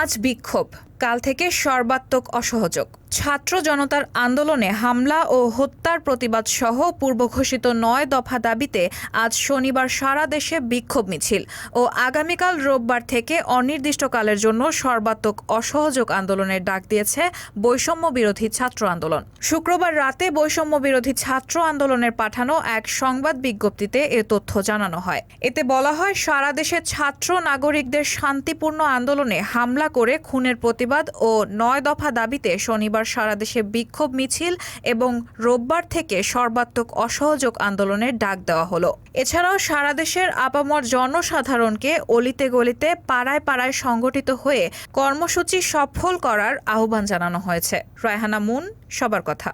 আজ বিক্ষোভ, কাল থেকে সর্বাত্মক অসহযোগ। ছাত্র জনতার আন্দোলনে হামলা ও হত্যার প্রতিবাদ সহ পূর্ব ঘোষিত ৯ দফা দাবিতে আজ শনিবার সারা দেশে বিক্ষোভ মিছিল ও আগামীকাল রোববার থেকে অনির্দিষ্টকালের জন্য সর্বাত্মক অসহযোগ আন্দোলনের ডাক দিয়েছে বৈষম্য বিরোধী ছাত্র আন্দোলন। শুক্রবার রাতে বৈষম্য বিরোধী ছাত্র আন্দোলনের পাঠানো এক সংবাদ বিজ্ঞপ্তিতে এ তথ্য জানানো হয়। এতে বলা হয়, সারা দেশে ছাত্র নাগরিকদের শান্তিপূর্ণ আন্দোলনে হামলা করে খুনের প্রতিবাদ ও ৯ দফা দাবিতে শনিবার সারা দেশে বিক্ষোভ মিছিল এবং রোববার থেকে সর্বাত্মক অসহযোগ আন্দোলনের ডাক দেওয়া হলো। এছাড়াও সারা দেশের আপামর জনসাধারণকে অলিতে গলিতে পাড়ায় পাড়ায় সংগঠিত হয়ে কর্মসূচি সফল করার আহ্বান জানানো হয়েছে। রায়হানা মুন, সবার কথা।